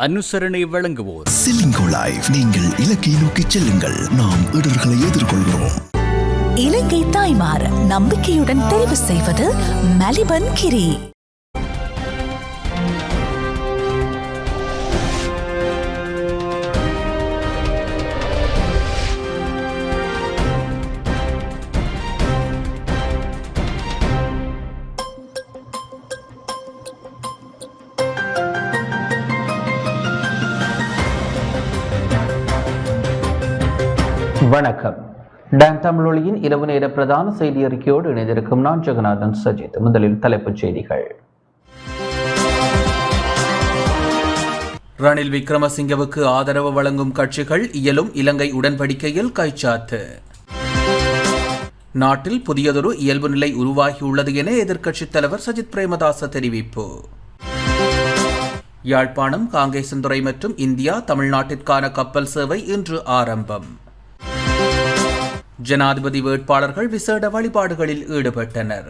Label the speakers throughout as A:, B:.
A: அனுசரணை வழங்குவோர்
B: சிலிங்கோ லைஃப். நீங்கள் இலக்கை நோக்கி செல்லுங்கள், நாம் இடர்களை எதிர்கொள்கிறோம்.
C: இலங்கை தாய்மார் நம்பிக்கையுடன் தெரிவு செய்வது மலிபன் கிரி.
D: வணக்கம். டான் தமிழொலியின் இரவு நேர பிரதான செய்தி அறிக்கையோடு இணைந்திருக்கும் நான் ஜெகநாதன் சஜித். முதலில் தலைப்புச் செய்திகள். ரணில் விக்ரமசிங்கவுக்கு ஆதரவு வழங்கும் கட்சிகள் இயலும் இலங்கை உடன்படிக்கையில் கைச்சாத்து. நாட்டில் புதியதொரு இயல்பு நிலை உருவாகியுள்ளது என எதிர்க்கட்சித் தலைவர் சஜித் பிரேமதாச தெரிவிப்பு. யாழ்ப்பாணம் காங்கேசன்துறை மற்றும் இந்தியா தமிழ்நாட்டிற்கான கப்பல் சேவை இன்று ஆரம்பம். ஜனாதிபதி வேட்பாளர்கள் விசேட வழிபாடுகளில் ஈடுபட்டனர்.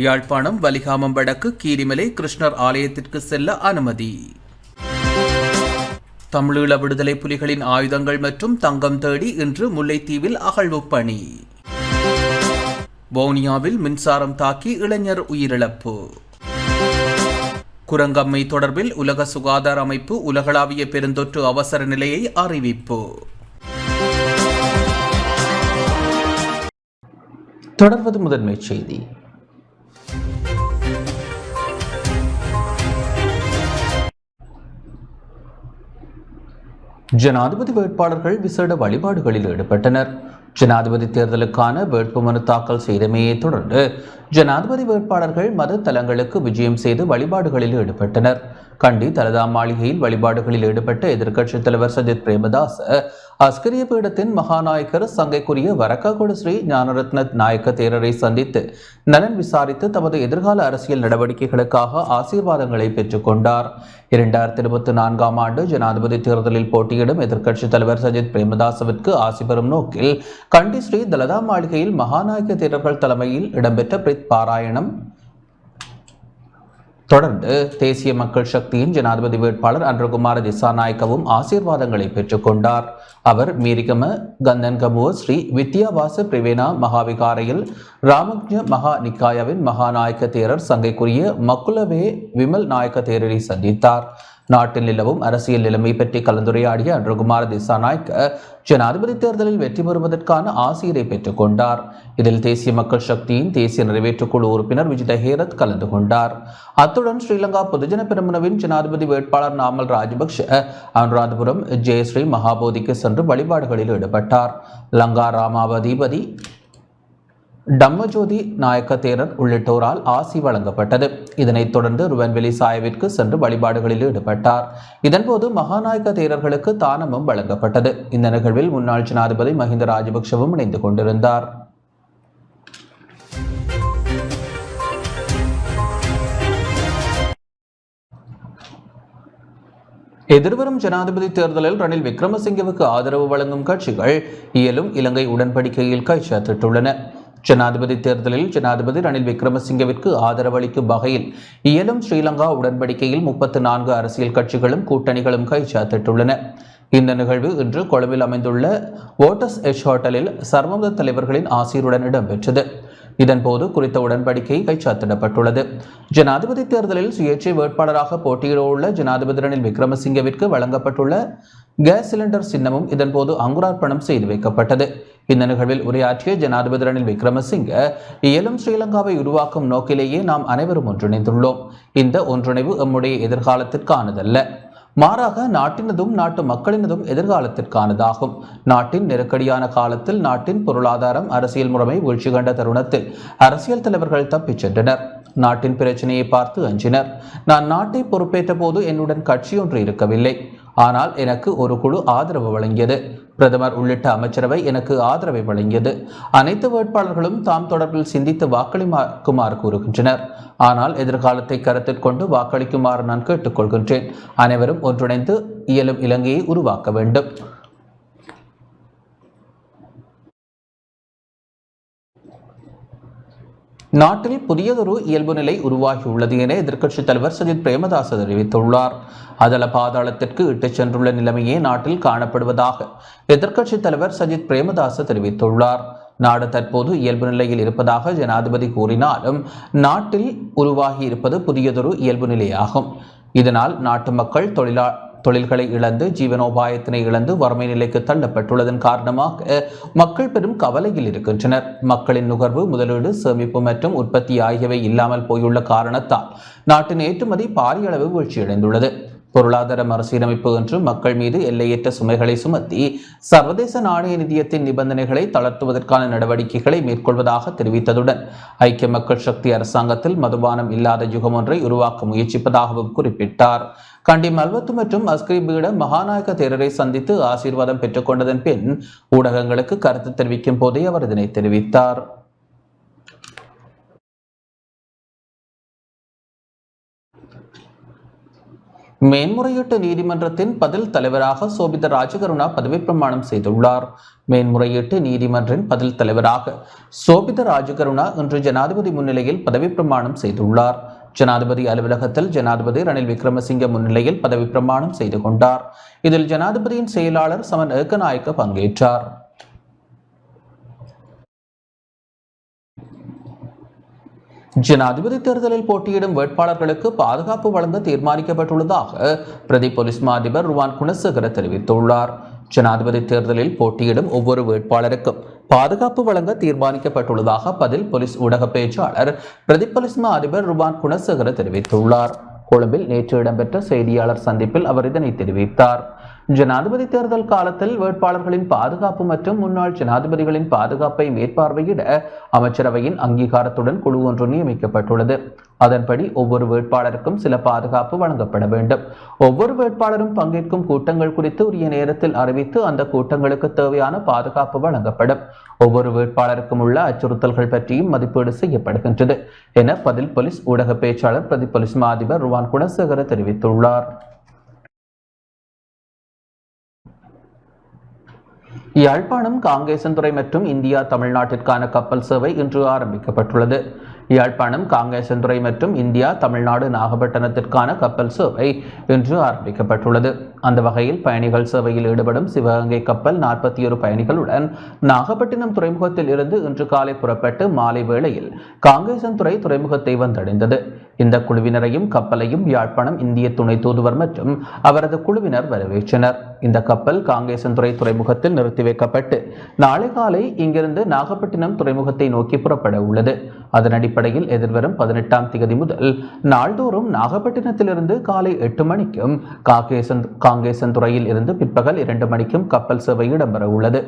D: யாழ்ப்பாணம் வலிகாமம் வடக்கு கீரிமலை கிருஷ்ணர் ஆலயத்திற்கு செல்ல அனுமதி. தமிழீழ விடுதலை புலிகளின் ஆயுதங்கள் மற்றும் தங்கம் தேடி இன்று முல்லைத்தீவில் அகழ்வு பணி. வவுனியாவில் மின்சாரம் தாக்கி இளைஞர் உயிரிழப்பு. குரங்கம்மை தொடர்பில் உலக சுகாதார அமைப்பு உலகளாவிய பெருந்தொற்று அவசர நிலையை அறிவிப்பு. தொடர்வது முதன்மை செய்தி. ஜனாதிபதி வேட்பாளர்கள் விசேட வழிபாடுகளில் ஈடுபட்டனர். ஜனாதிபதி தேர்தலுக்கான வேட்புமனு தாக்கல் செய்தமையை தொடர்ந்து ஜனாதிபதி வேட்பாளர்கள் மத தலங்களுக்கு விஜயம் செய்து வழிபாடுகளில் ஈடுபட்டனர். கண்டி தலதா மாளிகையில் வழிபாடுகளில் ஈடுபட்ட எதிர்க்கட்சித் தலைவர் சஜித் பிரேமதாச அஸ்கரிய பீடத்தின் மகாநாயக்கர் சங்கைக்குரிய வரக்காகொடு ஸ்ரீ ஞானரத்ன நாயக்க தேரரை சந்தித்து நலன் விசாரித்து தமது எதிர்கால அரசியல் நடவடிக்கைகளுக்காக ஆசீர்வாதங்களை பெற்றுக் கொண்டார். 2024 ஆண்டு ஜனாதிபதி தேர்தலில் போட்டியிடும் எதிர்க்கட்சித் தலைவர் சஜித் பிரேமதாசவிற்கு ஆசி பெறும் நோக்கில் கண்டி ஸ்ரீ தலதா மாளிகையில் மகாநாயக்க தேரர்கள் தலைமையில் இடம்பெற்ற பிரித் பாராயணம் தொடர்ந்து தேசிய மக்கள் சக்தியின் ஜனாதிபதி வேட்பாளர் அன்றகுமார திசாநாயக்கவும் ஆசீர்வாதங்களை பெற்றுக் கொண்டார். அவர் மீரிகம கந்தன்கமுவ ஸ்ரீ வித்யாவாச பிரிவேனா மகாவிகாரையில் ராமக்ஞ மகா நிக்காயாவின் மகாநாயக்க தேரர் சங்கைக்குரிய மக்குலவே விமல் நாயக்க தேரரை சந்தித்தார். நாட்டில் நிலவும் அரசியல் நிலைமை பற்றி கலந்துரையாடிய அன்றகுமார திசாநாயக்க ஜனாதிபதி தேர்தலில் வெற்றி பெறுவதற்கான ஆசிரியரை பெற்றுக் கொண்டார். இதில் தேசிய மக்கள் சக்தியின் தேசிய நிறைவேற்றுக்குழு உறுப்பினர் விஜித ஹேரத் கலந்து கொண்டார். அத்துடன் ஸ்ரீலங்கா பொதுஜன பெரமுனவின் ஜனாதிபதி வேட்பாளர் நாமல் ராஜபக்ஷ அனுராதபுரம் ஜெயஸ்ரீ மகாபோதிக்கு சென்று வழிபாடுகளில் ஈடுபட்டார். லங்கா ராமாவதிபதி டம்மஜோதி நாயக்க தேரர் உள்ளிட்டோரால் ஆசி வழங்கப்பட்டது. இதனைத் தொடர்ந்து ருவன்வெளி சாயவிற்கு சென்று வழிபாடுகளில் ஈடுபட்டார். இதன்போது மகாநாயக்க தேரர்களுக்கு தானமும் வழங்கப்பட்டது. இந்த நிகழ்வில் முன்னாள் ஜனாதிபதி மஹிந்த ராஜபக்ஷவும் இணைந்து கொண்டிருந்தார். எதிர்வரும் ஜனாதிபதி தேர்தலில் ரணில் விக்ரமசிங்கவுக்கு ஆதரவு வழங்கும் கட்சிகள் இயலும் இலங்கை உடன்படிக்கையில் கைச்சாத்திட்டுள்ளன. ஜனாதிபதி தேர்தலில் ஜனாதிபதி ரணில் விக்ரமசிங்கவிற்கு ஆதரவளிக்கும் வகையில் இயலும் ஸ்ரீலங்கா உடன்படிக்கையில் 34 அரசியல் கட்சிகளும் கூட்டணிகளும் கைச்சாத்திட்டுள்ளன. இந்த நிகழ்வு இன்று கொழும்பில் அமைந்துள்ள வோட்டர்ஸ் எச் ஹோட்டலில் சர்வமத தலைவர்களின் ஆசியுடன் இடம்பெற்றது. இதன்போது குறித்த உடன்படிக்கை கைச்சாத்திடப்பட்டுள்ளது. ஜனாதிபதி தேர்தலில் சுயேட்சை வேட்பாளராக போட்டியிடவுள்ள ஜனாதிபதி ரணில் விக்ரமசிங்கவிற்கு வழங்கப்பட்டுள்ள கேஸ் சிலிண்டர் சின்னமும் இதன்போது அங்குரார்ப்பணம் செய்து வைக்கப்பட்டது. இந்த நிகழ்வில் உரையாற்றிய ஜனாதிபதி ரணில் விக்ரமசிங்க, இயலும் ஸ்ரீலங்காவை உருவாக்கும் நோக்கிலேயே நாம் அனைவரும் ஒன்றிணைந்துள்ளோம். இந்த ஒன்றிணைவு எம்முடைய எதிர்காலத்திற்கானதல்ல, மாறாக நாட்டினதும் நாட்டு மக்களினதும் எதிர்காலத்திற்கானதாகும். நாட்டின் நெருக்கடியான காலத்தில் நாட்டின் பொருளாதாரம் அரசியல் முறைமை வீழ்ச்சி கண்ட தருணத்தில் அரசியல் தலைவர்கள் தப்பிச் சென்றனர். நாட்டின் பிரச்சனையை பார்த்து அஞ்சினர். நான் நாட்டை பொறுப்பேற்ற போது என்னுடன் கட்சியொன்று இருக்கவில்லை. ஆனால் எனக்கு ஒரு குழு ஆதரவு வழங்கியது. பிரதமர் உள்ளிட்ட அமைச்சரவை எனக்கு ஆதரவை வழங்கியது. அனைத்து வேட்பாளர்களும் தாம் தொடர்பில் சிந்தித்து வாக்களிக்குமாறு கூறுகின்றனர். ஆனால் எதிர்காலத்தை கருத்தில் கொண்டு வாக்களிக்குமாறு நான் கேட்டுக்கொள்கின்றேன். அனைவரும் ஒன்றிணைந்து இயலும் இலங்கையை உருவாக்க வேண்டும். நாட்டில் புதியதொரு இயல்பு நிலை உருவாகியுள்ளது என எதிர்க்கட்சித் தலைவர் சஜித் பிரேமதாச தெரிவித்துள்ளார். அதல பாதாளத்திற்கு இட்டுச் சென்றுள்ள நிலைமையே நாட்டில் காணப்படுவதாக எதிர்க்கட்சித் தலைவர் சஜித் பிரேமதாச தெரிவித்துள்ளார். நாடு தற்போது இயல்பு நிலையில் இருப்பதாக ஜனாதிபதி கூறினாலும் நாட்டில் உருவாகி இருப்பது புதியதொரு இயல்பு நிலையாகும். இதனால் நாட்டு மக்கள் தொழில்களை இழந்து ஜீவனோபாயத்தினை இழந்து வறுமை நிலைக்கு தள்ளப்பட்டுள்ளதன் காரணமாக மக்கள் பெரும் கவலையில் இருக்கின்றனர். மக்களின் நுகர்வு, முதலீடு, சேமிப்பு மற்றும் உற்பத்தி ஆகியவை இல்லாமல் போயுள்ள காரணத்தால் நாட்டின் ஏற்றுமதி பாரிய அளவு வீழ்ச்சியடைந்துள்ளது. பொருளாதார மறுசீரமைப்பு என்று மக்கள் மீது எல்லையற்ற சுமைகளை சுமத்தி சர்வதேச நாணய நிதியத்தின் நிபந்தனைகளை தளர்த்துவதற்கான நடவடிக்கைகளை மேற்கொள்வதாக தெரிவித்ததுடன் ஐக்கிய மக்கள் சக்தி அரசாங்கத்தில் மதுபானம் இல்லாத யுகம் ஒன்றை உருவாக்க முயற்சிப்பதாகவும் குறிப்பிட்டார். கண்டி மல்வத்து மற்றும் அஸ்கிரி பீட மகாநாயக தேரரை சந்தித்து ஆசீர்வாதம் பெற்றுக் கொண்டதன் பின் ஊடகங்களுக்கு கருத்து தெரிவிக்கும் போதே அவர் இதனை தெரிவித்தார். மேன்முறையீட்டு நீதிமன்றத்தின் பதில் தலைவராக சோபித ராஜகருணா பதவி பிரமாணம் செய்துள்ளார். மேன்முறையீட்டு நீதிமன்றின் பதில் தலைவராக சோபித ராஜகருணா இன்று ஜனாதிபதி முன்னிலையில் பதவி பிரமாணம் செய்துள்ளார். ஜனாதிபதி அலுவலகத்தில் ஜனாதிபதி ரணில் விக்ரமசிங்க முன்னிலையில் பதவி பிரமாணம் செய்து கொண்டார். இதில் ஜனாதிபதியின் செயலாளர் சமன் ஏக்கநாயக்க பங்கேற்றார். ஜனாதிபதி தேர்தலில் போட்டியிடும் வேட்பாளர்களுக்கு பாதுகாப்பு வழங்க தீர்மானிக்கப்பட்டுள்ளதாக பிரதி போலீஸ் மா அதிபர் ருவான் குணசேகர தெரிவித்துள்ளார். ஜனாதிபதி தேர்தலில் போட்டியிடும் ஒவ்வொரு வேட்பாளருக்கும் பாதுகாப்பு வழங்க தீர்மானிக்கப்பட்டுள்ளதாக பதில் போலீஸ் ஊடக பேச்சாளர் பிரதி போலீஸ் மா அதிபர் ருவான் குணசேகர தெரிவித்துள்ளார். கொழும்பில் நேற்று இடம்பெற்ற செய்தியாளர் சந்திப்பில் அவர் இதனை தெரிவித்தார். ஜனாதிபதி தேர்தல் காலத்தில் வேட்பாளர்களின் பாதுகாப்பு மற்றும் முன்னாள் ஜனாதிபதிகளின் பாதுகாப்பை மேற்பார்வையிட அமைச்சரவையின் அங்கீகாரத்துடன் குழு ஒன்று நியமிக்கப்பட்டுள்ளது. அதன்படி ஒவ்வொரு வேட்பாளருக்கும் சில பாதுகாப்பு வழங்கப்பட வேண்டும். ஒவ்வொரு வேட்பாளரும் பங்கேற்கும் கூட்டங்கள் குறித்து உரிய நேரத்தில் அறிவித்து அந்த கூட்டங்களுக்கு தேவையான பாதுகாப்பு வழங்கப்படும். ஒவ்வொரு வேட்பாளருக்கும் உள்ள அச்சுறுத்தல்கள் பற்றியும் மதிப்பீடு செய்யப்படுகின்றது என பதில் போலீஸ் ஊடக பேச்சாளர் பிரதி போலீஸ் மா அதிபர் ருவான் குணசேகர தெரிவித்துள்ளார். யாழ்ப்பாணம் காங்கேசன்துறை மற்றும் இந்தியா தமிழ்நாட்டிற்கான கப்பல் சேவை இன்று ஆரம்பிக்கப்பட்டுள்ளது. யாழ்ப்பாணம் காங்கேசன்துறை மற்றும் இந்தியா தமிழ்நாடு நாகப்பட்டினத்திற்கான கப்பல் சேவை இன்று ஆரம்பிக்கப்பட்டுள்ளது. அந்த வகையில் பயணிகள் சேவையில் ஈடுபடும் சிவகங்கை கப்பல் 41 பயணிகளுடன் நாகப்பட்டினம் துறைமுகத்தில் இருந்து இன்று காலை புறப்பட்டு மாலை வேளையில் காங்கேசன்துறை துறைமுகத்தை வந்தடைந்தது. இந்த குழுவினரையும் கப்பலையும் யாழ்ப்பாணம் இந்திய துணை தூதுவர் மற்றும் அவரது குழுவினர் வரவேற்றனர். இந்த கப்பல் காங்கேசன்துறை துறைமுகத்தில் நிறுத்தி வைக்கப்பட்டு நாளை காலை இங்கிருந்து நாகப்பட்டினம் துறைமுகத்தை நோக்கி புறப்பட உள்ளது. அதன் அடிப்படையில் எதிர்வரும் 18ஆம் தேதி முதல் நாள்தோறும் நாகப்பட்டினத்திலிருந்து காலை 8 மணிக்கும் காங்கேசன்துறையில் இருந்து பிற்பகல் 2 மணிக்கும் கப்பல் சேவை இடம்பெற உள்ளது.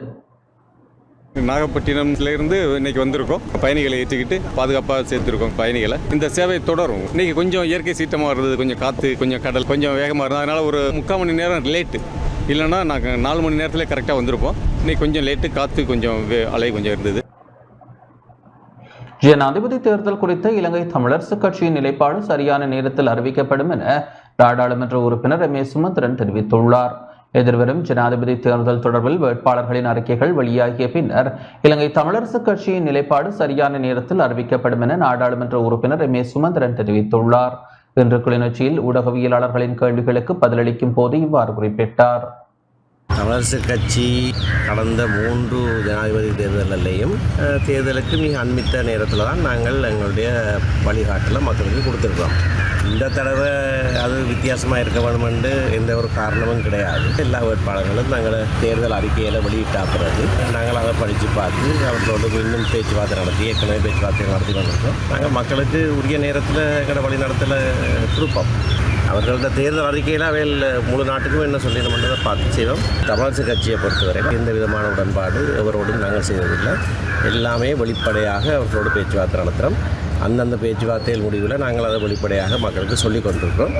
A: நாகப்பட்டினத்திலிருந்து இன்னைக்கு வந்திருக்கோம். பயணிகளை ஏற்றிக்கிட்டு பாதுகாப்பாக சேர்த்துருக்கோம் பயணிகளை. இந்த சேவை தொடரும். இன்னைக்கு கொஞ்சம் இயற்கை சீற்றமாக இருந்தது, கொஞ்சம் காற்று, கொஞ்சம் கடல், கொஞ்சம் வேகமாக இருந்தது. அதனால் ஒரு 3/4 மணி நேரம் லேட்டு. இல்லைன்னா நாங்கள் 4 மணி நேரத்தில் கரெக்டாக வந்திருப்போம். இன்னைக்கு கொஞ்சம் லேட்டு, காற்று கொஞ்சம் அலை கொஞ்சம் இருந்தது.
D: ஜனாதிபதி தேர்தல் குறித்த இலங்கை தமிழரசு கட்சியின் நிலைப்பாடு சரியான நேரத்தில் அறிவிக்கப்படும் என நாடாளுமன்ற உறுப்பினர் ரமேஷ் சுமந்திரன் தெரிவித்துள்ளார். எதிர்வரும் ஜனாதிபதி தேர்தல் தொடர்பில் வேட்பாளர்களின் அறிக்கைகள் வெளியாகிய பின்னர் இலங்கை தமிழரசு கட்சியின் நிலைப்பாடு சரியான நேரத்தில் அறிவிக்கப்படும் என நாடாளுமன்ற உறுப்பினர் ரமேஷ் சுமந்திரன் தெரிவித்துள்ளார். இன்று கிளிநொச்சியில் ஊடகவியலாளர்களின் கேள்விகளுக்கு பதிலளிக்கும் போது இவ்வாறு குறிப்பிட்டார்.
E: தமிழரசு கட்சி கடந்த 3 ஜனாதிபதி தேர்தலையும் தேர்தலுக்கு மிக அண்மித்த நேரத்தில் தான் நாங்கள் எங்களுடைய வழிகாட்டலை மக்களுக்கு கொடுத்துருக்கோம். இந்த தடவை அது வித்தியாசமாக இருக்க வேண்டும் என்று எந்த ஒரு காரணமும் கிடையாது. எல்லா வேட்பாளர்களும் நாங்கள் தேர்தல் அறிக்கையில் வெளியிட்ட பிறகு நாங்கள் அதை படித்து பார்த்து அவர்களோடு இன்னும் பேச்சுவார்த்தை நடத்தி ஏற்கனவே பேச்சுவார்த்தை நடத்தி கொண்டிருக்கோம். நாங்கள் மக்களுக்கு உரிய நேரத்தில் எங்களோட வழிநடத்தலை கொடுப்போம். அவர்களோட தேர்தல் அறிக்கையில் அவையில் முழு நாட்டுக்கும் என்ன சொல்லிடணும்ன்றதை பார்த்து செய்வோம். தமிழரசு கட்சியை பொறுத்தவரை எந்த விதமான உடன்பாடு எவரோடும் நாங்கள் செய்வதில்லை. எல்லாமே வெளிப்படையாக அவர்களோடு பேச்சுவார்த்தை நடத்துகிறோம். அந்தந்த பேச்சுவார்த்தைகள் முடிவில் நாங்கள் அதை வெளிப்படையாக மக்களுக்கு சொல்லிக் கொண்டிருக்கிறோம்.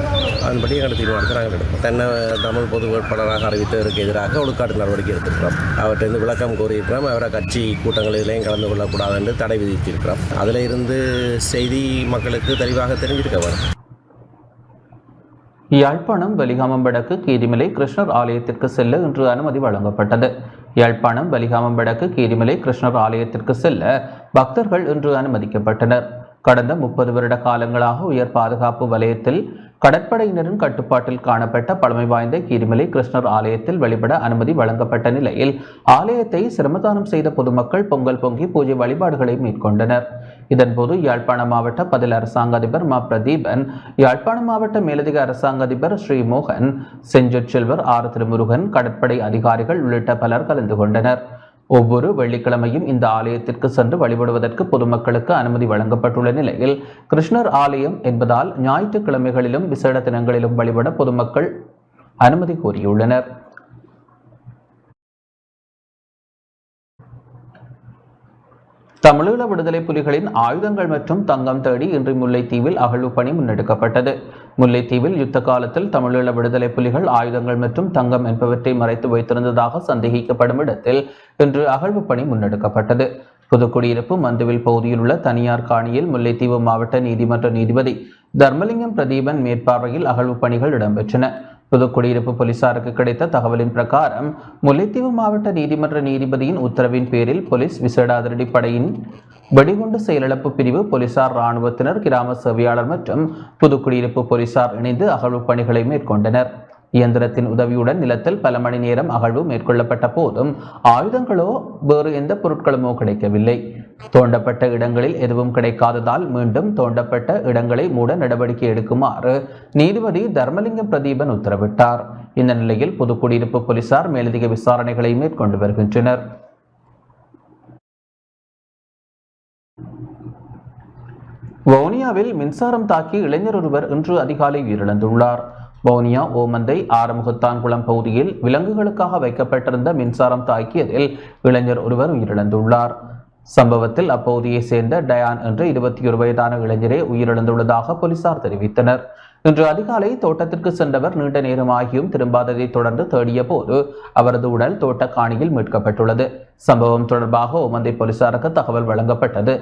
E: அதன்படி எங்களோட தீர்மானத்தை நாங்கள் எடுப்போம். தென்னை தமிழ் பொது வேட்பாளராக அறிவித்ததற்கு எதிராக ஒழுக்காட்டு நடவடிக்கை எடுத்திருக்கிறோம். அவர்கிட்ட விளக்கம் கோரியிருக்கிறோம். அவரை கட்சி கூட்டங்களிலேயும் கலந்து கொள்ளக்கூடாது என்று தடை விதித்திருக்கிறோம். அதில் இருந்து செய்தி மக்களுக்கு தெளிவாக தெரிஞ்சிருக்க வரும்.
D: யாழ்ப்பாணம் வெலிகாமம் வடக்கு கீரிமலை கிருஷ்ணர் ஆலயத்திற்கு செல்ல இன்று அனுமதி வழங்கப்பட்டது. யாழ்ப்பாணம் வலிகாமம் வடக்கு கீரிமலை கிருஷ்ணர் ஆலயத்திற்கு செல்ல பக்தர்கள் இன்று அனுமதிக்கப்பட்டனர். கடந்த 30 வருட காலங்களாக உயர் பாதுகாப்பு வலயத்தில் கடற்படையினரின் கட்டுப்பாட்டில் காணப்பட்ட பழமை வாய்ந்த கீரிமலை கிருஷ்ணர் ஆலயத்தில் வழிபட அனுமதி வழங்கப்பட்ட நிலையில் ஆலயத்தை சிரமதானம் செய்த பொதுமக்கள் பொங்கல் பொங்கி பூஜை வழிபாடுகளை மேற்கொண்டனர். இதன்போது யாழ்ப்பாண மாவட்ட பதில் அரசாங்க அதிபர் மா பிரதீபன், யாழ்ப்பாண மாவட்ட மேலதிக அரசாங்க அதிபர் ஸ்ரீ மோகன், செஞ்சொற்செல்வர் ஆர் திருமுருகன், கடற்படை அதிகாரிகள் உள்ளிட்ட பலர் கலந்து கொண்டனர். ஒவ்வொரு வெள்ளிக்கிழமையும் இந்த ஆலயத்திற்கு சென்று வழிபடுவதற்கு பொதுமக்களுக்கு அனுமதி வழங்கப்பட்டுள்ள நிலையில் கிருஷ்ணர் ஆலயம் என்பதால் ஞாயிற்றுக்கிழமைகளிலும் விசேட தினங்களிலும் வழிபட பொதுமக்கள் அனுமதி கோரியுள்ளனர். தமிழீழ விடுதலை புலிகளின் ஆயுதங்கள் மற்றும் தங்கம் தேடி இன்று முல்லைத்தீவில் அகழ்வு பணி முன்னெடுக்கப்பட்டது. முல்லைத்தீவில் யுத்த காலத்தில் தமிழீழ விடுதலை புலிகள் ஆயுதங்கள் மற்றும் தங்கம் என்பவற்றை மறைத்து வைத்திருந்ததாக சந்தேகிக்கப்படும் இடத்தில் இன்று அகழ்வு பணி முன்னெடுக்கப்பட்டது. புதுக்குடியிருப்பு மந்துவில் பகுதியில் உள்ள தனியார் காணியில் முல்லைத்தீவு மாவட்ட நீதிமன்ற நீதிபதி தர்மலிங்கம் பிரதீபன் மேற்பார்வையில் அகழ்வு பணிகள் இடம்பெற்றன. புதுக்குடியிருப்பு போலீசாருக்கு கிடைத்த தகவலின் பிரகாரம் முல்லைத்தீவு மாவட்ட நீதிமன்ற நீதிபதியின் உத்தரவின் பேரில் போலீஸ் விசேட அதிரடிப்படையின் வெடிகுண்டு செயலிழப்பு பிரிவு, போலீசார், இராணுவத்தினர், கிராம சேவையாளர் மற்றும் புதுக்குடியிருப்பு போலீசார் இணைந்து அகழ்வு பணிகளை மேற்கொண்டனர். இயந்திரத்தின் உதவியுடன் நிலத்தில் பல மணி நேரம் அகழ்வு மேற்கொள்ளப்பட்ட போதும் ஆயுதங்களோ வேறு எந்த பொருட்களுமோ கிடைக்கவில்லை. தோண்டப்பட்ட இடங்களில் எதுவும் கிடைக்காததால் மீண்டும் தோண்டப்பட்ட இடங்களை மூட நடவடிக்கை எடுக்குமாறு நீதிபதி தர்மலிங்கம் பிரதீபன் உத்தரவிட்டார். இந்த நிலையில் புதுக்குடியிருப்பு போலீசார் மேலதிக விசாரணைகளை மேற்கொண்டு வருகின்றனர். வவுனியாவில் மின்சாரம் தாக்கி இளைஞர் ஒருவர் இன்று அதிகாலை உயிரிழந்துள்ளார். வவுனியா ஓமந்தை ஆறுமுகத்தான்குளம் பகுதியில் விலங்குகளுக்காக வைக்கப்பட்டிருந்த மின்சாரம் தாக்கியதில் இளைஞர் ஒருவர் உயிரிழந்துள்ளார். சம்பவத்தில் அப்பகுதியை சேர்ந்த டயான் என்ற 21 வயதான இளைஞரே உயிரிழந்துள்ளதாக போலீசார் தெரிவித்தனர். இன்று அதிகாலை தோட்டத்திற்கு சென்றவர் நீண்ட நேரமாகியும் திரும்பாததை தொடர்ந்து தேடிய போது அவரது உடல் தோட்டக்காணியில் மீட்கப்பட்டுள்ளது. சம்பவம் தொடர்பாக ஓமந்தை போலீசாருக்கு தகவல் வழங்கப்பட்டது.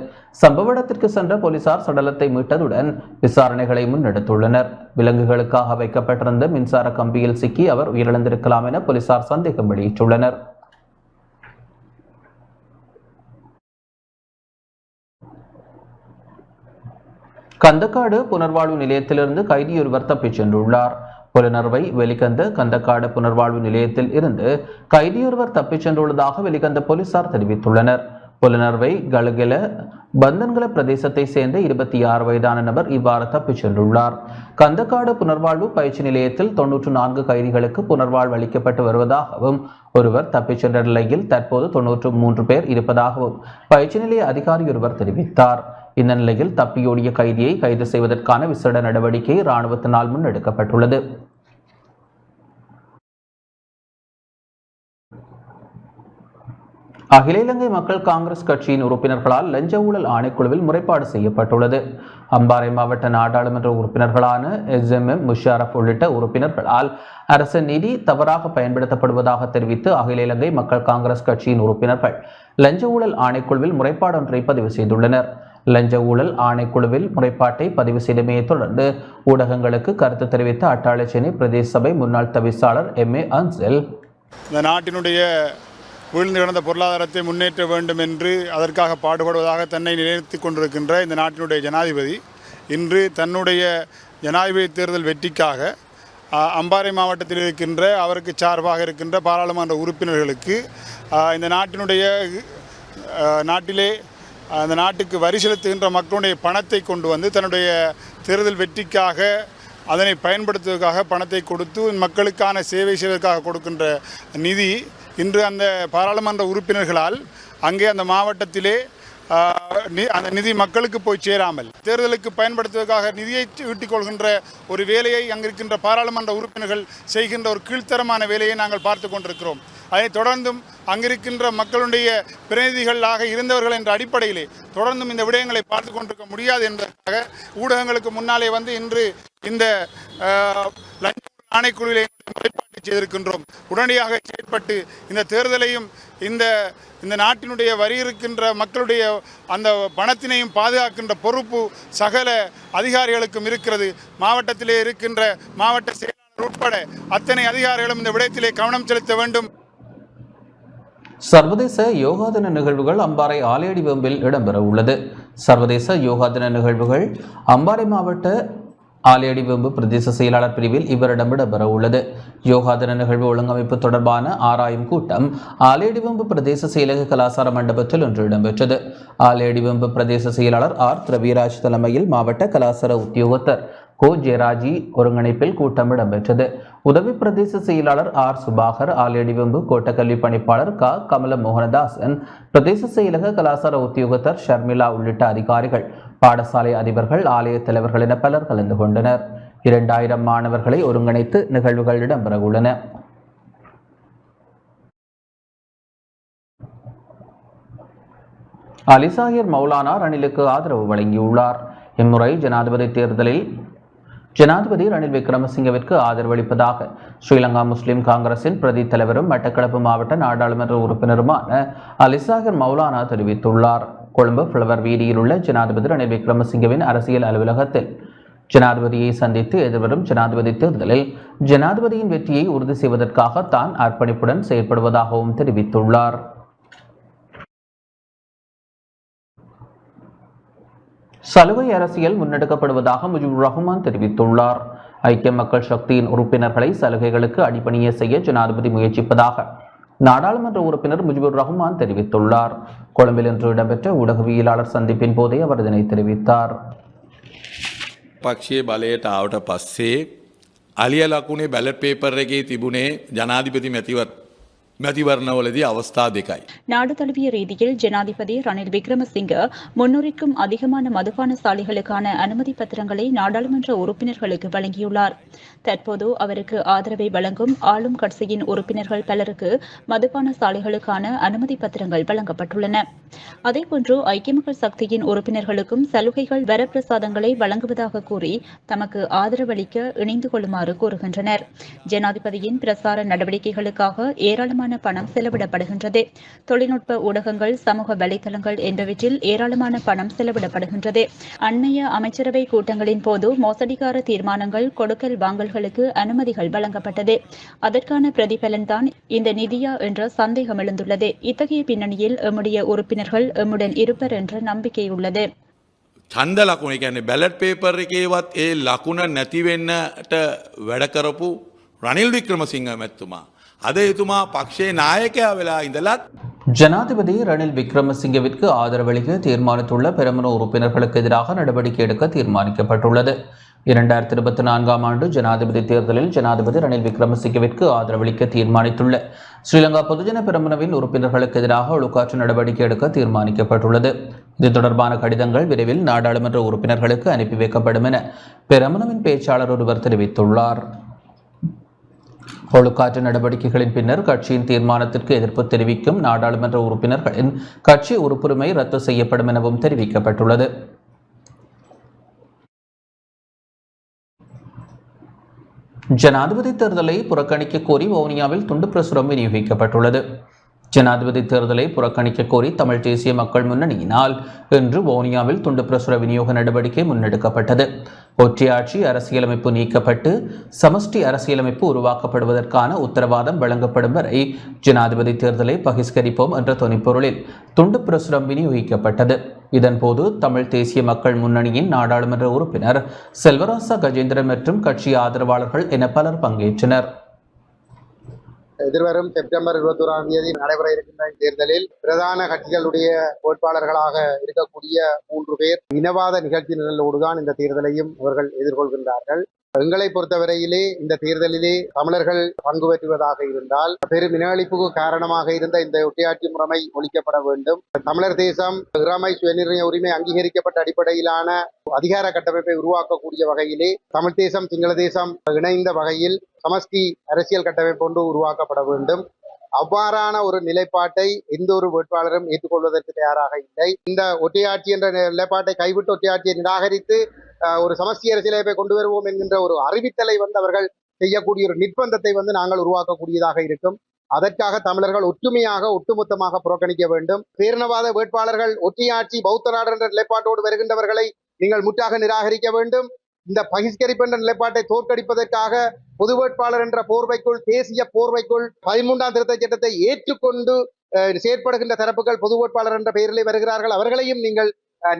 D: சம்பவ இடத்திற்கு சென்ற போலீசார் சடலத்தை மீட்டதுடன் விசாரணைகளை முன்னெடுத்துள்ளனர். விலங்குகளுக்காக வைக்கப்பட்டிருந்த மின்சார கம்பியில் சிக்கி அவர் உயிரிழந்திருக்கலாம் என போலீசார் சந்தேகம் வெளியிட்டுள்ளனர். கந்தக்காடு புனர்வாழ்வு நிலையத்திலிருந்து கைதியொருவர் தப்பிச் சென்றுள்ளார். புலனர்வை வெளிகந்த கந்தக்காடு புனர்வாழ்வு நிலையத்தில் இருந்து கைதியொருவர் தப்பிச் சென்றுள்ளதாக வெளிகந்த போலீசார் தெரிவித்துள்ளனர். புலனர்வை கலகல பந்தன்கல பிரதேசத்தை சேர்ந்த 26 வயதான நபர் இவ்வாறு தப்பிச் சென்றுள்ளார். கந்தக்காடு புனர்வாழ்வு பயிற்சி நிலையத்தில் 94 கைதிகளுக்கு புனர்வாழ்வு அளிக்கப்பட்டு வருவதாகவும் ஒருவர் தப்பிச் சென்ற நிலையில் தற்போது 93 பேர் இருப்பதாகவும் பயிற்சி நிலைய அதிகாரி ஒருவர் தெரிவித்தார். இந்த நிலையில் தப்பியோடிய கைதியை கைது செய்வதற்கான விசேட நடவடிக்கை இராணுவத்தினால் முன்னெடுக்கப்பட்டுள்ளது. அகில இலங்கை மக்கள் காங்கிரஸ் கட்சியின் உறுப்பினர்களால் லஞ்ச ஊழல் ஆணைக்குழுவில் முறைப்பாடு செய்யப்பட்டுள்ளது. அம்பாறை மாவட்ட நாடாளுமன்ற உறுப்பினர்களான SMM முஷாரப் உள்ளிட்ட உறுப்பினர்களால் அரசு நிதி தவறாக பயன்படுத்தப்படுவதாக தெரிவித்து அகில இலங்கை மக்கள் காங்கிரஸ் கட்சியின் உறுப்பினர்கள் லஞ்ச ஊழல் ஆணைக்குழுவில் முறைப்பாடு ஒன்றை பதிவு செய்துள்ளனர். லஞ்ச ஊழல் ஆணைக்குழுவில் முறைப்பாட்டை பதிவு செய்தமையை தொடர்ந்து ஊடகங்களுக்கு கருத்து தெரிவித்த அட்டாளச்சேனை பிரதேச சபை முன்னாள் தவிசாளர் MA அன்சல்,
F: இந்த நாட்டினுடைய வீழ்ந்து கிடந்த பொருளாதாரத்தை முன்னேற்ற வேண்டும் என்று அதற்காக பாடுபடுவதாக தன்னை நிலைநிறுத்திக் கொண்டிருக்கின்ற இந்த நாட்டினுடைய ஜனாதிபதி இன்று தன்னுடைய ஜனாதிபதி தேர்தல் வெற்றிக்காக அம்பாறை மாவட்டத்தில் இருக்கின்ற அவருக்கு சார்பாக இருக்கின்ற பாராளுமன்ற உறுப்பினர்களுக்கு இந்த நாட்டிலே அந்த நாட்டுக்கு வரி செலுத்துகின்ற மக்களுடைய பணத்தை கொண்டு வந்து தன்னுடைய தேர்தல் வெற்றிக்காக அதனை பயன்படுத்துவதற்காக பணத்தை கொடுத்து மக்களுக்கான சேவை செய்வதற்காக கொடுக்கின்ற நிதி இன்று அந்த பாராளுமன்ற உறுப்பினர்களால் அங்கே அந்த மாவட்டத்திலே அந்த நிதி மக்களுக்கு போய் சேராமல் தேர்தலுக்கு பயன்படுத்துவதற்காக நிதியை ஈட்டிக் கொள்கின்ற ஒரு வேலையை அங்கிருக்கின்ற பாராளுமன்ற உறுப்பினர்கள் செய்கின்ற ஒரு கீழ்த்தரமான வேலையை நாங்கள் பார்த்து கொண்டிருக்கிறோம். அதைத் தொடர்ந்தும் அங்கிருக்கின்ற மக்களுடைய பிரதிநிதிகளாக இருந்தவர்கள் என்ற அடிப்படையிலே தொடர்ந்தும் இந்த விடயங்களை பார்த்து கொண்டிருக்க முடியாது என்பதற்காக ஊடகங்களுக்கு முன்னாலே வந்து இன்று இந்த லஞ்ச ஆணைக்குழுவிலே முறைப்பாட்டை செய்திருக்கின்றோம். உடனடியாக செயற்பட்டு இந்த தேர்தலையும் இந்த நாட்டினுடைய வரி இருக்கின்ற மக்களுடைய அந்த பணத்தினையும் பாதுகாக்கின்ற பொறுப்பு சகல அதிகாரிகளுக்கும் இருக்கிறது. மாவட்டத்திலே இருக்கின்ற மாவட்ட செயலாளர் உட்பட அத்தனை அதிகாரிகளும் இந்த விடயத்திலே கவனம் செலுத்த வேண்டும்.
D: சர்வதேச யோகா தின நிகழ்வுகள் அம்பாறை ஆலையடி வேம்பில் இடம்பெற உள்ளது. சர்வதேச யோகா தின நிகழ்வுகள் அம்பாறை மாவட்ட ஆலையடி வேம்பு பிரதேச செயலாளர் பிரிவில் இவரிடம் இடம்பெற உள்ளது. யோகா தின நிகழ்வு ஒழுங்கமைப்பு தொடர்பான ஆராயும் கூட்டம் ஆலையடி வேம்பு பிரதேச செயலக கலாசார மண்டபத்தில் இன்று இடம்பெற்றது. ஆலையடி வேம்பு பிரதேச செயலாளர் ஆர் திரவியராஜ் தலைமையில் மாவட்ட கலாசார உத்தியோகத்தர் கோ ஜெயராஜி ஒருங்கிணைப்பில் கூட்டம் இடம்பெற்றது. உதவி பிரதேச செயலாளர் ஆர் சுபாகர், ஆலையடிவெம்பு கோட்ட கல்வி பணிப்பாளர் க கமல மோகனதாசன், பிரதேச செயலக கலாசார உத்தியோகத்தர் ஷர்மிளா உள்ளிட்ட அதிகாரிகள், பாடசாலை அதிபர்கள், ஆலய தலைவர்கள் என பலர் கலந்து கொண்டனர். 2000 மாணவர்களை ஒருங்கிணைத்து நிகழ்வுகள் இடம்பெற உள்ளன. அலிசாயர் மௌலானா ரணிலுக்கு ஆதரவு வழங்கியுள்ளார். இம்முறை ஜனாதிபதி தேர்தலில் ஜனாதிபதி ரணில் விக்ரமசிங்கவிற்கு ஆதரவளிப்பதாக ஸ்ரீலங்கா முஸ்லிம் காங்கிரசின் பிரதி தலைவரும் மட்டக்களப்பு மாவட்ட நாடாளுமன்ற உறுப்பினருமான அலிசாகர் மௌலானா தெரிவித்துள்ளார். கொழும்பு ஃப்ளவர் வீதியில் உள்ள ஜனாதிபதி ரணில் விக்ரமசிங்கவின் அரசியல் அலுவலகத்தில் ஜனாதிபதியை சந்தித்து எதிர்வரும் ஜனாதிபதி தேர்தலில் ஜனாதிபதியின் வெற்றியை உறுதி செய்வதற்காக தான் அர்ப்பணிப்புடன் செயல்படுவதாகவும் தெரிவித்துள்ளார். சலுகை அரசியல் முன்னெடுக்கப்படுவதாக முஜிபுர் ரஹ்மான் தெரிவித்துள்ளார். ஐக்கிய மக்கள் சக்தியின் உறுப்பினர்களை சலுகைகளுக்கு அடிபணிய செய்ய ஜனாதிபதி முயற்சிப்பதாக நாடாளுமன்ற உறுப்பினர் முஜிபுர் ரஹ்மான் தெரிவித்துள்ளார். கொழும்பில் இன்று இடம்பெற்ற ஊடகவியலாளர் சந்திப்பின் போதே அவர் இதனை தெரிவித்தார்.
G: පක්ෂයේ බලයට ආවට පස්සේ අලිය ලකුණේ බැලට් පේපර් එකේ තිබුණේ ජනාධිපති මැතිවරණවලදී අවස්ථා දෙකයි.
H: நாடு தழுவிய ரீதியில் ஜனாதிபதி ரணில் விக்ரமசிங்க 300க்கும் அதிகமான மதுபான சாலைகளுக்கான அனுமதி பத்திரங்களை நாடாளுமன்ற உறுப்பினர்களுக்கு வழங்கியுள்ளார். தற்போது அவருக்கு ஆதரவை வழங்கும் ஆளும் கட்சியின் உறுப்பினர்கள் பலருக்கு மதுபான சாலைகளுக்கான அனுமதி பத்திரங்கள் வழங்கப்பட்டுள்ளன. அதேபோன்று ஐக்கிய மக்கள் சக்தியின் உறுப்பினர்களுக்கும் சலுகைகள் வரப்பிரசாதங்களை வழங்குவதாக கூறி தமக்கு ஆதரவளிக்க இணைந்து கொள்ளுமாறு கூறுகின்றனர். ஜனாதிபதியின் பிரசார நடவடிக்கைகளுக்காக ஏராளமான பணம் செலவிடப்படுகின்றது. தொழில்நுட்ப ஊடகங்கள், சமூக வலைதளங்கள் என்பவற்றில் ஏராளமான பணம் செலவிடப்படுகின்றது. அண்மைய அமைச்சரவை கூட்டங்களின் போது மோசடிக்கார தீர்மானங்கள், கொடுக்கல் வாங்கல்களுக்கு அனுமதிகள் வழங்கப்பட்டது. அதற்கான பிரதிபலன்தான் இந்த நிதியா என்ற சந்தேகம் எழுந்துள்ளது. இத்தகைய பின்னணியில் எம்முடைய உறுப்பினர்கள் எம்முடன் இருப்பர் என்ற நம்பிக்கை உள்ளது.
G: ඡන්ද ලකුණ කියන්නේ බැලට් පේපර් එකේවත් ඒ ලකුණ නැති වෙන්නට වැඩ කරපු රනිල් වික්‍රමසිංහ මැතිතුමා අද එතුමා පක්ෂයේ නායකයා වෙලා ඉඳලත්
D: ஜனாதிபதி ரணில் விக்ரமசிங்கவிற்கு ஆதரவளிக்க தீர்மானித்துள்ள பெருமன உறுப்பினர்களுக்கு எதிராக நடவடிக்கை எடுக்க தீர்மானிக்கப்பட்டுள்ளது. 2024ஆம் ஆண்டு ஜனாதிபதி தேர்தலில் ஜனாதிபதி ரணில் விக்ரமசிங்கவிற்கு ஆதரவளிக்க தீர்மானித்துள்ள ஸ்ரீலங்கா பொதுஜன பெரமுனவின் உறுப்பினர்களுக்கு எதிராக ஒழுக்காற்று நடவடிக்கை எடுக்க தீர்மானிக்கப்பட்டுள்ளது. இது தொடர்பான கடிதங்கள் விரைவில் நாடாளுமன்ற உறுப்பினர்களுக்கு அனுப்பி வைக்கப்படும் என பெரமுனவின் பேச்சாளர் ஒருவர் தெரிவித்துள்ளார். ஒழுக்காற்று நடவடிக்கைகளின் பின்னர் கட்சியின் தீர்மானத்திற்கு எதிர்ப்பு தெரிவிக்கும் நாடாளுமன்ற உறுப்பினர்களின் கட்சி உறுப்புரிமை ரத்து செய்யப்படும் எனவும் தெரிவிக்கப்பட்டுள்ளது. ஜனாதிபதி தேர்தலை புறக்கணிக்க கோரி வவுனியாவில் துண்டு பிரசுரம் விநியோகிக்கப்பட்டுள்ளது. ஜனாதிபதி தேர்தலை புறக்கணிக்க கோரி தமிழ் தேசிய மக்கள் முன்னணியினால் இன்று வவுனியாவில் துண்டு பிரசுர விநியோக நடவடிக்கை முன்னெடுக்கப்பட்டது. ஒற்றையாட்சி அரசியலமைப்பு நீக்கப்பட்டு சமஷ்டி அரசியலமைப்பு உருவாக்கப்படுவதற்கான உத்தரவாதம் வழங்கப்படும் வரை ஜனாதிபதி தேர்தலை பகிஷ்கரிப்போம் என்ற தொனிப்பொருளில் துண்டு பிரசுரம் விநியோகிக்கப்பட்டது. இதன்போது தமிழ் தேசிய மக்கள் முன்னணியின் நாடாளுமன்ற உறுப்பினர் செல்வராசா கஜேந்திரன் மற்றும் கட்சி ஆதரவாளர்கள் என பலர் பங்கேற்றனர்.
I: எதிர்வரும் செப்டம்பர் 21ஆம் தேதி நடைபெற இருக்கின்ற தேர்தலில் பிரதான கட்சிகளுடைய வேட்பாளர்களாக இருக்கக்கூடிய 3 பேர் இனவாத நிகழ்ச்சி நிரலோடுதான் இந்த தேர்தலையும் அவர்கள் எதிர்கொள்கின்றார்கள். எங்களை பொறுத்தவரையிலே இந்த தேர்தலிலே தமிழர்கள் பங்கு பெற்றுவதாக இருந்தால் பெரும் இனஅழிப்புக்கு காரணமாக இருந்த இந்த ஒற்றையாட்சி முறைமை ஒழிக்கப்பட வேண்டும். தமிழர் தேசம் இறைமை சுயநிர்ணய உரிமை அங்கீகரிக்கப்பட்ட அடிப்படையிலான அதிகார கட்டமைப்பை உருவாக்கக்கூடிய வகையிலே தமிழ் தேசம் சிங்கள தேசம் இணைந்த வகையில் சமஷ்டி அரசியல் கட்டமைப்பு ஒன்று உருவாக்கப்பட வேண்டும். அவ்வாறான ஒரு நிலைப்பாட்டை எந்த ஒரு வேட்பாளரும் ஏற்றுக்கொள்வதற்கு தயாராக இல்லை. இந்த ஒற்றையாட்சி என்ற நிலைப்பாட்டை கைவிட்டு ஒற்றையாட்சியை நிராகரித்து ஒரு சமஷ்டி அரசியலமைப்பை கொண்டு வருவோம் என்கின்ற ஒரு அறிவித்தலை அவர்கள் செய்யக்கூடிய ஒரு நிர்பந்தத்தை நாங்கள் உருவாக்கக்கூடியதாக இருக்கும். அதற்காக தமிழர்கள் ஒற்றுமையாக ஒட்டுமொத்தமாக புறக்கணிக்க வேண்டும். பேரினவாத வேட்பாளர்கள் ஒற்றையாட்சி பௌத்த நாடு என்ற நிலைப்பாட்டோடு வருகின்றவர்களை நீங்கள் முற்றாக நிராகரிக்க வேண்டும். இந்த பகிஷ்கரிப்பு என்ற நிலைப்பாட்டை தோற்கடிப்பதற்காக பொது வேட்பாளர் என்ற போர்வைக்குள், தேசிய போர்வைக்குள் 13ஆம் திருத்தச் சட்டத்தை ஏற்றுக்கொண்டு செயற்படுகின்ற தரப்புகள் பொது வேட்பாளர் என்ற பெயரிலே வருகிறார்கள், அவர்களையும் நீங்கள்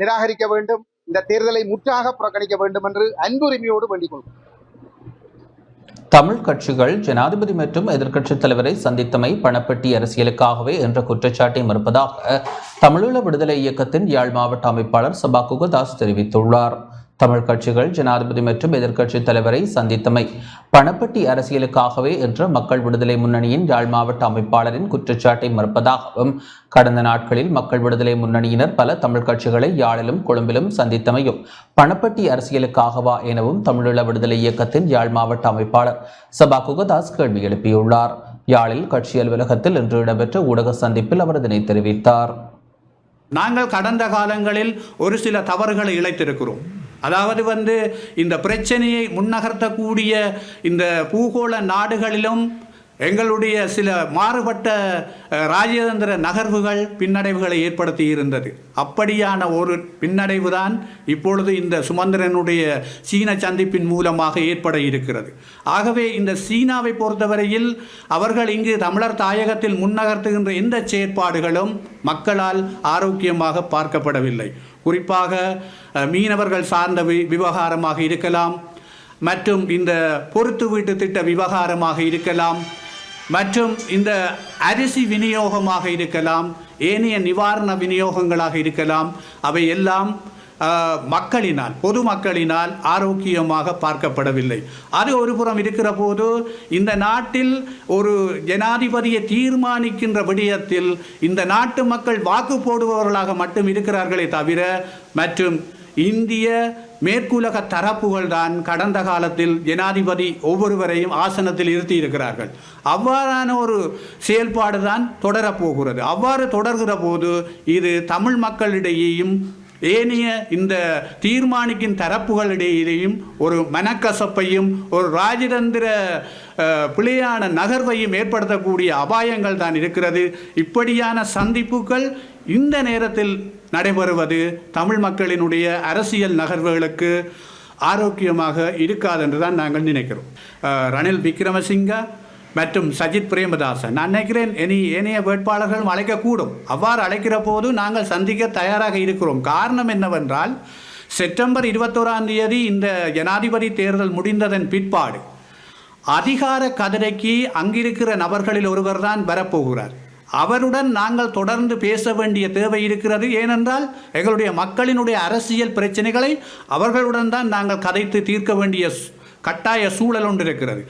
I: நிராகரிக்க வேண்டும். இந்த தேர்தலை முற்றாக புறக்கணிக்க வேண்டும் என்று அன்புரிமையோடு வேண்டிக் கொள்கிறேன்.
D: தமிழ் கட்சிகள் ஜனாதிபதி மற்றும் எதிர்க்கட்சித் தலைவரை சந்தித்தமை பணப்பெட்டி அரசியலுக்காகவே என்ற குற்றச்சாட்டை மறுப்பதாக தமிழீழ விடுதலை இயக்கத்தின் யாழ் மாவட்ட அமைப்பாளர் சபா குகதாஸ் தெரிவித்துள்ளார். தமிழ் கட்சிகள் ஜனாதிபதி மற்றும் எதிர்க்கட்சித் தலைவரை சந்தித்தமை பணப்பட்டி அரசியலுக்காகவே என்ற மக்கள் விடுதலை முன்னணியின் யாழ் மாவட்ட அமைப்பாளரின் குற்றச்சாட்டை மறுப்பதாகவும், கடந்த நாட்களில் மக்கள் விடுதலை முன்னணியினர் பல தமிழ் கட்சிகளை யாழிலும் கொழும்பிலும் சந்தித்தமையும் பணப்பட்டி அரசியலுக்காகவா எனவும் தமிழீழ விடுதலை இயக்கத்தின் யாழ் மாவட்ட அமைப்பாளர் சபா குகதாஸ் கேள்வி எழுப்பியுள்ளார். யாழில் கட்சி அலுவலகத்தில் இன்று இடம்பெற்ற ஊடக சந்திப்பில் அவர் இதனை தெரிவித்தார்.
J: நாங்கள் கடந்த காலங்களில் ஒரு சில தவறுகளை இழைத்திருக்கிறோம். அதாவது இந்த பிரச்சனையை முன்னகர்த்தக்கூடிய இந்த பூகோள நாடுகளிலும் எங்களுடைய சில மாறுபட்ட ராஜதந்திர நகர்வுகள் பின்னடைவுகளை ஏற்படுத்தி இருந்தது. அப்படியான ஒரு பின்னடைவு தான் இப்பொழுது இந்த சுமந்திரனுடைய சீன சந்திப்பின் மூலமாக ஏற்பட இருக்கிறது. ஆகவே இந்த சீனாவை பொறுத்தவரையில் அவர்கள் இங்கு தமிழர் தாயகத்தில் முன்னகர்த்துகின்ற எந்த செயற்பாடுகளும் மக்களால் ஆரோக்கியமாக பார்க்கப்படவில்லை. குறிப்பாக மீனவர்கள் சார்ந்த விவகாரமாக இருக்கலாம், மற்றும் இந்த பொறுத்து வீட்டு திட்ட விவகாரமாக இருக்கலாம், மற்றும் இந்த அரிசி விநியோகமாக இருக்கலாம், ஏனைய நிவாரண விநியோகங்களாக இருக்கலாம். அவை எல்லாம் மக்களினால், பொதுமக்களினால் ஆரோக்கியமாக பார்க்கப்படவில்லை. அது ஒரு புறம் இருக்கிற போது, இந்த நாட்டில் ஒரு ஜனாதிபதியை தீர்மானிக்கின்ற விடயத்தில் இந்த நாட்டு மக்கள் வாக்கு போடுபவர்களாக மட்டும் இருக்கிறார்களே தவிர, மற்றும் இந்திய மேற்குலக தரப்புகள் தான் கடந்த காலத்தில் ஜனாதிபதி ஒவ்வொருவரையும் ஆசனத்தில் இருத்தி இருக்கிறார்கள். அவ்வாறான ஒரு செயல்பாடு தான் தொடரப்போகிறது. அவ்வாறு தொடர்கிற போது இது தமிழ் மக்களிடையேயும் ஏனைய இந்த தீர்மானிக்கும் தரப்புகளிடையிலேயும் ஒரு மனக்கசப்பையும் ஒரு ராஜதந்திர பிழையான நகர்வையும் ஏற்படுத்தக்கூடிய அபாயங்கள் தான் இருக்கிறது. இப்படியான சந்திப்புகள் இந்த நேரத்தில் நடைபெறுவது தமிழ் மக்களினுடைய அரசியல் நகர்வுகளுக்கு ஆரோக்கியமாக இருக்காது என்று தான் நாங்கள் நினைக்கிறோம். ரணில் விக்ரமசிங்க மற்றும் சஜித் பிரேமதாசன், நான் நினைக்கிறேன் ஏனைய வேட்பாளர்களும் அழைக்கக்கூடும். அவ்வாறு அழைக்கிற போது நாங்கள் சந்திக்க தயாராக இருக்கிறோம். காரணம் என்னவென்றால், செப்டம்பர் 21 இந்த ஜனாதிபதி தேர்தல் முடிந்ததன் பிற்பாடு அதிகார கதிரைக்கு அங்கிருக்கிற நபர்களில் ஒருவர் தான் வரப்போகிறார். அவருடன் நாங்கள் தொடர்ந்து பேச வேண்டிய தேவை இருக்கிறது. ஏனென்றால் எங்களுடைய மக்களினுடைய அரசியல் பிரச்சனைகளை அவர்களுடன் தான் நாங்கள் கதைத்து தீர்க்க வேண்டிய கட்டாய சூழல் ஒன்று இருக்கிறது.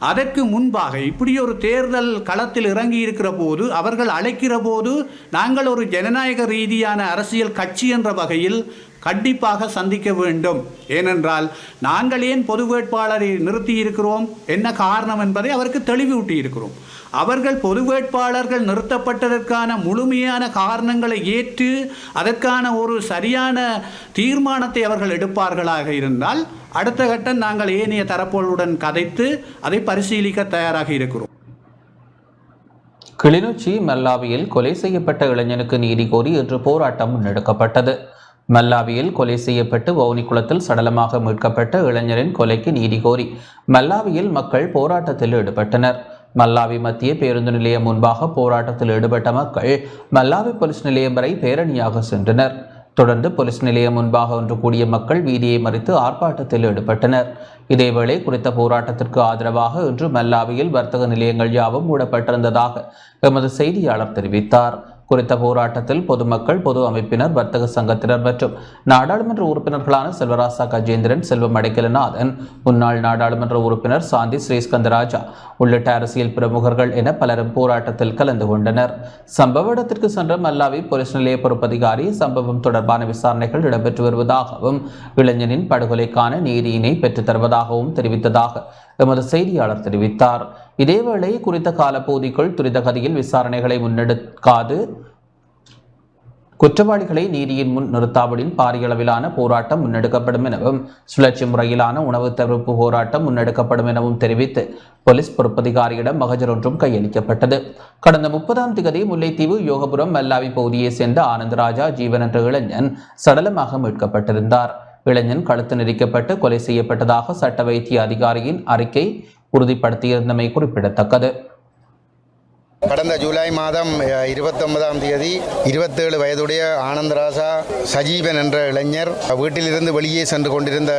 J: அதற்கு முன்பாக இப்படி ஒரு தேர்தல் களத்தில் இறங்கி இருக்கிற போது, அவர்கள் அழைக்கிற போது, நாங்கள் ஒரு ஜனநாயக ரீதியான அரசியல் கட்சி என்ற வகையில் கண்டிப்பாக சந்திக்க வேண்டும். ஏனென்றால் நாங்கள் ஏன் பொது வேட்பாளரை நிறுத்தி இருக்கிறோம், என்ன காரணம் என்பதை அவருக்கு தெளிவூட்டி இருக்கிறோம். அவர்கள் பொது வேட்பாளர்கள் நிறுத்தப்பட்டதற்கான முழுமையான காரணங்களை ஏற்று அதற்கான ஒரு சரியான தீர்மானத்தை அவர்கள் எடுப்பார்களாக இருந்தால், அடுத்த கட்டம் நாங்கள் ஏனைய தரப்புகளுடன் கதைத்து அதை பரிசீலிக்க தயாராக இருக்கிறோம்.
D: கிளிநொச்சி மல்லாவியில் கொலை செய்யப்பட்ட இளைஞனுக்கு நீதி கோரி இன்று போராட்டம் முன்னெடுக்கப்பட்டது. மல்லாவியில் கொலை செய்யப்பட்டு வவுனிக்குளத்தில் சடலமாக மீட்கப்பட்ட இளைஞரின் கொலைக்கு நீதி கோரி மல்லாவியில் மக்கள் போராட்டத்தில் ஈடுபட்டனர். மல்லாவி மத்திய பேருந்து நிலையம் முன்பாக போராட்டத்தில் ஈடுபட்ட மக்கள் மல்லாவி போலீஸ் நிலையம் வரை பேரணியாக சென்றனர். தொடர்ந்து போலீஸ் நிலையம் முன்பாக ஒன்று கூடிய மக்கள் வீதியை மறித்து ஆர்ப்பாட்டத்தில் ஈடுபட்டனர். இதேவேளை குறித்த போராட்டத்திற்கு ஆதரவாக இன்று மல்லாவியில் வர்த்தக நிலையங்கள் யாவும் மூடப்பட்டிருந்ததாக எமது செய்தியாளர் தெரிவித்தார். குறித்த போராட்டத்தில் பொதுமக்கள், பொது அமைப்பினர், வர்த்தக சங்கத்தினர் மற்றும் நாடாளுமன்ற உறுப்பினர்களான செல்வராசா கஜேந்திரன், செல்வம் அடைக்கலநாதன், முன்னாள் நாடாளுமன்ற உறுப்பினர் சாந்தி ஸ்ரீஸ்கந்தராஜா உள்ளிட்ட அரசியல் பிரமுகர்கள் என பலரும் போராட்டத்தில் கலந்து கொண்டனர். சம்பவ இடத்திற்கு சென்ற மல்லாவி போலீஸ் நிலைய பொறுப்பதிகாரி சம்பவம் தொடர்பான விசாரணைகள் இடம்பெற்று வருவதாகவும் இளைஞனின் படுகொலைக்கான நீதியினை பெற்றுத் தருவதாகவும் தெரிவித்ததாக எமது செய்தியாளர் தெரிவித்தார். இதேவேளை குறித்த காலப்பகுதிக்குள் துரித கதியில் விசாரணைகளை முன்னெடுக்காது குற்றவாளிகளை நீதியின் முன் நிறுத்தாவிடின் பாரிய அளவிலான போராட்டம் முன்னெடுக்கப்படும் எனவும், சுழற்சி முறையிலான உணவு தவிர்ப்பு போராட்டம் முன்னெடுக்கப்படும் எனவும் தெரிவித்து போலீஸ் பொறுப்பதிகாரியிடம் மகஜர் ஒன்றும் கையளிக்கப்பட்டது. கடந்த 30 முல்லைத்தீவு யோகபுரம் மல்லாவி பகுதியை சேர்ந்த ஆனந்தராஜா ஜீவன் என்ற இளைஞன் சடலமாக மீட்கப்பட்டிருந்தார். இளைஞன் கழுத்து நெரிக்கப்பட்டு கொலை செய்யப்பட்டதாக சட்ட வைத்திய அதிகாரியின் அறிக்கை உறுதிப்படுத்தியிருந்தமை குறிப்பிடத்தக்கது.
I: கடந்த ஜூலை மாதம் 29ஆம் தேதி 27 வயதுடைய ஆனந்தராசா சஜீவன் என்ற இளைஞர் வீட்டிலிருந்து வெளியே சென்று கொண்டிருந்த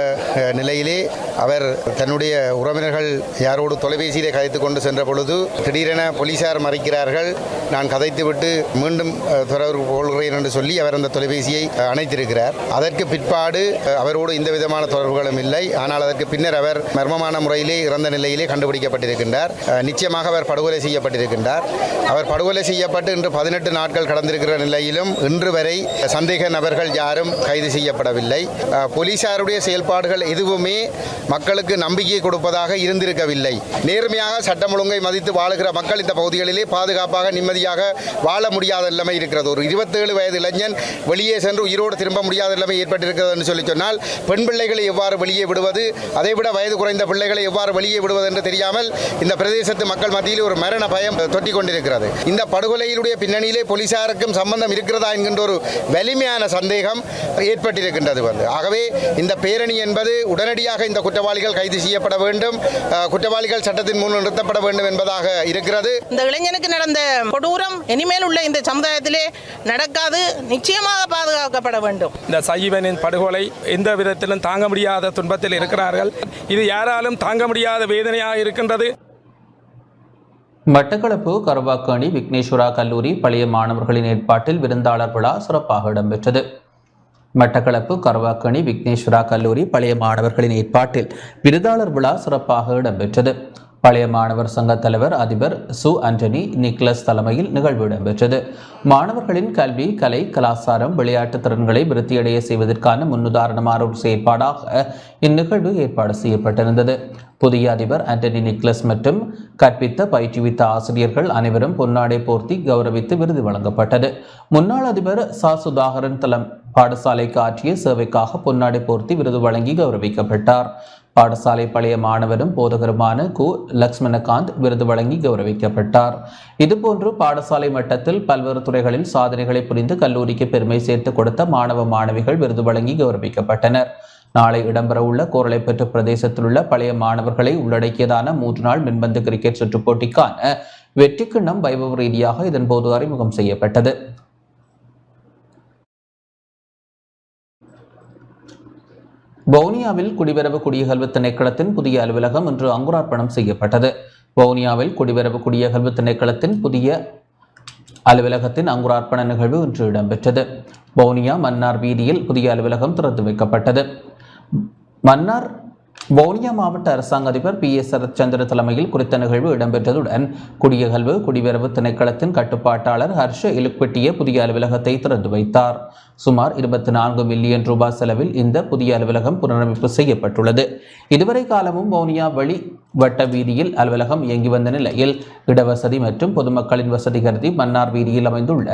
I: நிலையிலே அவர் தன்னுடைய உறவினர்கள் யாரோடு தொலைபேசியிலே கதைத்து கொண்டு சென்ற பொழுது திடீரென போலீசார் மறைக்கிறார்கள். நான் கதைத்துவிட்டு மீண்டும் தொடர்பு கொள்கிறேன் என்று சொல்லி அவர் அந்த தொலைபேசியை அணைத்திருக்கிறார். அதற்கு பிற்பாடு அவரோடு எந்த விதமான தொடர்புகளும் இல்லை. ஆனால் அதற்கு பின்னர் அவர் மர்மமான முறையிலே இறந்த நிலையிலே கண்டுபிடிக்கப்பட்டிருக்கின்றார். நிச்சயமாக அவர் படுகொலை செய்யப்பட்டிருக்கின்றார். அவர் படுகொலை செய்யப்பட்டு இன்று 18 நாட்கள் கடந்திருக்கிற நிலையிலும் இன்று வரை சந்தேக நபர்கள் யாரும் கைது செய்யப்படவில்லை. போலீசாருடைய செயல்பாடுகள் எதுவுமே மக்களுக்கு நம்பிக்கை கொடுப்பதாக இருந்திருக்கவில்லை. நேர்மையாக சட்டம் ஒழுங்கை மதித்து வாழுகிற மக்கள் இந்த பகுதிகளிலே பாதுகாப்பாக நிம்மதியாக வாழ முடியாத நிலைமை இருக்கிறது. ஒரு 27 வயது இளைஞன் வெளியே சென்று உயிரோடு திரும்ப முடியாத நிலைமை ஏற்பட்டிருக்கிறது என்று சொல்லி சொன்னால் பெண் பிள்ளைகளை எவ்வாறு வெளியே விடுவது, அதைவிட வயது குறைந்த பிள்ளைகளை எவ்வாறு வெளியே விடுவது என்று தெரியாமல் இந்த பிரதேசத்து மக்கள் மத்தியில் ஒரு மரண பயம் தொட்டிக் கொண்டிருக்கிறது. இந்த படுகொலையிலுடைய பின்னணியிலே போலீசாருக்கும் சம்பந்தம் இருக்கிறதா என்கின்ற ஒரு வலிமையான சந்தேகம் ஏற்பட்டிருக்கின்றது. ஆகவே இந்த பேரணி என்பது உடனடியாக இந்த குற்றவாளிகள் கைது செய்யப்பட வேண்டும், குற்றவாளிகள் சட்டத்தின் முன் நிறுத்தப்பட வேண்டும் என்பதாக இருக்கிறது.
K: இந்த இளைஞனுக்கு நடந்த கொடூரம் இனிமேல் உள்ள இந்த சமுதாயத்திலே நடக்காது, நிச்சயமாக பாதுகாக்கப்பட வேண்டும்.
L: இந்த சஜீவனின் படுகொலை எந்த விதத்திலும் தாங்க முடியாத துன்பத்தில் இருக்கிறார்கள். இது யாராலும் தாங்க முடியாத வேதனையாக இருக்கின்றது.
D: மட்டக்களப்பு கருவாக்கணி விக்னேஸ்வரா கல்லூரி பழைய மாணவர்களின் ஏற்பாட்டில் விருந்தாளர் விழா சிறப்பாக இடம்பெற்றது. மட்டக்களப்பு கருவாக்கணி விக்னேஸ்வரா கல்லூரி பழைய மாணவர்களின் ஏற்பாட்டில் விருந்தாளர் விழா சிறப்பாக இடம்பெற்றது. பழைய மாணவர் சங்க தலைவர் அதிபர் சு ஆண்டனி நிக்லஸ் தலைமையில் நிகழ்வு இடம்பெற்றது. மாணவர்களின் கல்வி, கலை, கலாச்சாரம், விளையாட்டு திறன்களை விருத்தியடைய செய்வதற்கான முன்னுதாரணமான ஒரு செயற்பாடாக இந்நிகழ்வு ஏற்பாடு செய்யப்பட்டிருந்தது. புதிய அதிபர் ஆண்டனி நிக்லஸ் மற்றும் கற்பித்த பயிற்றுவித்த ஆசிரியர்கள் அனைவரும் பொன்னாடை போர்த்தி கௌரவித்து விருது வழங்கப்பட்டது. முன்னாள் அதிபர் ச சுதாகரன் பாடசாலைக்கு ஆற்றிய சேவைக்காக பொன்னாடை போர்த்தி விருது வழங்கி கௌரவிக்கப்பட்டார். பாடசாலை பழைய மாணவரும் போதகருமான கு லக்ஷ்மணகாந்த் விருது வழங்கி கௌரவிக்கப்பட்டார். இதுபோன்று பாடசாலை மட்டத்தில் பல்வேறு துறைகளில் சாதனைகளை புரிந்து கல்லூரிக்கு பெருமை சேர்த்து கொடுத்த மாணவ மாணவிகள் விருது வழங்கி கௌரவிக்கப்பட்டனர். நாளை இடம்பெறவுள்ள கோரளைப்பற்று பிரதேசத்தில் உள்ள பழைய மாணவர்களை உள்ளடக்கியதான 3 நாள் மின்பந்து கிரிக்கெட் சுற்றுப் போட்டிக்கான வெற்றி கிண்ணம் வைபவ ரீதியாக இதன்போது அறிமுகம் செய்யப்பட்டது. வவுனியாவில் குடிவரவு குடியகல்வு திணைக்களத்தின் புதிய அலுவலகம் இன்று அங்குரார்ப்பணம் செய்யப்பட்டது. வவுனியாவில் குடிவரவு குடியகல்வு திணைக்களத்தின் புதிய அலுவலகத்தின் அங்குரார்ப்பண நிகழ்வு இன்று இடம்பெற்றது. வவுனியா மன்னார் வீதியில் புதிய அலுவலகம் திறந்து வைக்கப்பட்டது. வவுனியா மாவட்ட அரசாங்க அதிபர் PS சரத்சந்திர தலைமையில் குறித்த நிகழ்வு இடம்பெற்றதுடன் குடியகல்வு குடிவரவு திணைக்களத்தின் கட்டுப்பாட்டாளர் ஹர்ஷ இலுக்வெட்டிய புதிய அலுவலகத்தை திறந்து வைத்தார். சுமார் 24 மில்லியன் ரூபாய் செலவில் இந்த புதிய அலுவலகம் புனரமைப்பு செய்யப்பட்டுள்ளது. இதுவரை காலமும் வவுனியா வழி வட்ட வீதியில் அலுவலகம் இயங்கி வந்த நிலையில் இடவசதி மற்றும் பொதுமக்களின் வசதி கருதி மன்னார் வீதியில் அமைந்துள்ள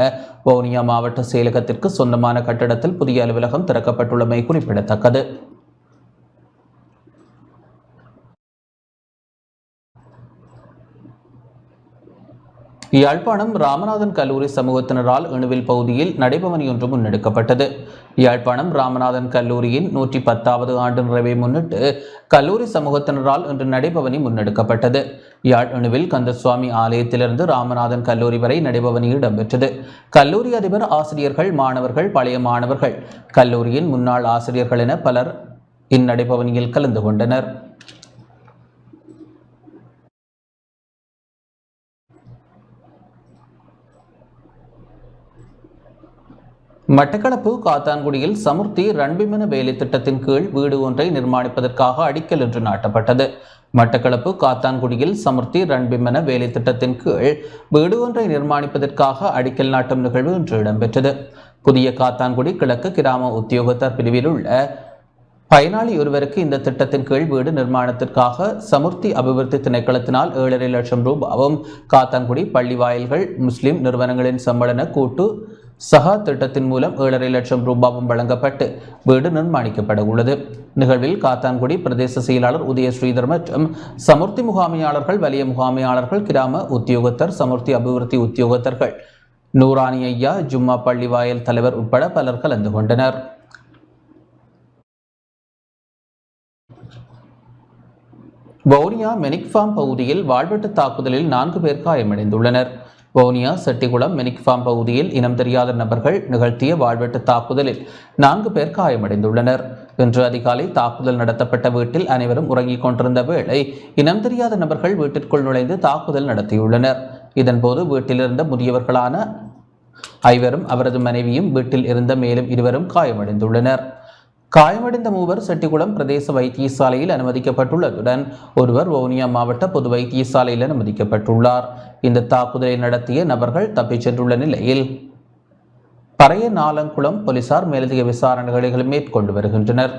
D: வவுனியா மாவட்ட செயலகத்திற்கு சொந்தமான கட்டடத்தில் புதிய அலுவலகம் திறக்கப்பட்டுள்ளமை குறிப்பிடத்தக்கது. யாழ்ப்பாணம் ராமநாதன் கல்லூரி சமூகத்தினரால் இணுவில் பகுதியில் நடைபவனி ஒன்று முன்னெடுக்கப்பட்டது. யாழ்ப்பாணம் ராமநாதன் கல்லூரியின் 110வது ஆண்டு நிறைவை முன்னிட்டு கல்லூரி சமூகத்தினரால் இன்று நடைபவனி முன்னெடுக்கப்பட்டது. யாழ் இணுவில் கந்தசுவாமி ஆலயத்திலிருந்து ராமநாதன் கல்லூரி வரை நடைபவனி இடம்பெற்றது. கல்லூரி அதிபர், ஆசிரியர்கள், மாணவர்கள், பழைய மாணவர்கள், கல்லூரியின் முன்னாள் ஆசிரியர்கள் என பலர் இந்நடைபவனியில் கலந்து கொண்டனர். மட்டக்களப்பு காத்தான்குடியில் சமுர்த்தி ரன்பிமன வேலை திட்டத்தின் கீழ் வீடு ஒன்றை நிர்மாணிப்பதற்காக அடிக்கல் இன்று நாட்டப்பட்டது. மட்டக்களப்பு காத்தான்குடியில் சமுர்த்தி ரன்பிமன வேலை திட்டத்தின் கீழ் வீடு ஒன்றை நிர்மாணிப்பதற்காக அடிக்கல் நாட்டும் நிகழ்வு இன்று இடம்பெற்றது. புதிய காத்தான்குடி கிழக்கு கிராம உத்தியோகத்தர் பிரிவில் உள்ள பயனாளி ஒருவருக்கு இந்த திட்டத்தின் கீழ் வீடு நிர்மாணத்திற்காக சமுர்த்தி அபிவிருத்தி திணைக்களத்தினால் 7.5 லட்சம் ரூபாவும், காத்தான்குடி பள்ளி வாயில்கள் முஸ்லிம் நிறுவனங்களின் சம்மேளன கூட்டு சஹா திட்டத்தின் மூலம் 7.5 லட்சம் ரூபாவும் வழங்கப்பட்டு வீடு நிர்மாணிக்கப்பட உள்ளது. நிகழ்வில் காத்தான்குடி பிரதேச செயலாளர் உதய ஸ்ரீதர் மற்றும் சமுர்த்தி முகாமையாளர்கள், வலிய முகாமையாளர்கள், கிராம உத்தியோகத்தர், சமுர்த்தி அபிவிருத்தி உத்தியோகத்தர்கள், நூரானி ஐயா, ஜும்மா பள்ளி வாயில் தலைவர் உட்பட பலர் கலந்து கொண்டனர். வவுனியா மெனிக் ஃபார்ம் பகுதியில் வாழ்வெட்டு தாக்குதலில் 4 பேர் காயமடைந்துள்ளனர். வவுனியா செட்டிகுளம் மினிக் ஃபார்ம் பகுதியில் இனம் தெரியாத நபர்கள் நிகழ்த்திய வாழ்வெட்டு தாக்குதலில் 4 பேர் காயமடைந்துள்ளனர். இன்று அதிகாலை தாக்குதல் நடத்தப்பட்ட வீட்டில் அனைவரும் உறங்கிக் கொண்டிருந்த வேளை இனம் தெரியாத நபர்கள் வீட்டிற்குள் நுழைந்து தாக்குதல் நடத்தியுள்ளனர். இதன்போது வீட்டில் இருந்த முதியவர்களான 5 அவரது மனைவியும் வீட்டில் இருந்த மேலும் 2 காயமடைந்துள்ளனர். காயமடைந்த 3 செட்டிகுளம் பிரதேச வைத்தியசாலையில் அனுமதிக்கப்பட்டுள்ளதுடன் ஒருவர் வவுனியா மாவட்ட பொது வைத்தியசாலையில் அனுமதிக்கப்பட்டுள்ளார். இந்த தாக்குதலை நடத்திய நபர்கள் தப்பிச் சென்றுள்ள நிலையில் பறைய நாலங்குளம் போலீசார் மேலதிக விசாரணைகளை மேற்கொண்டு வருகின்றனர்.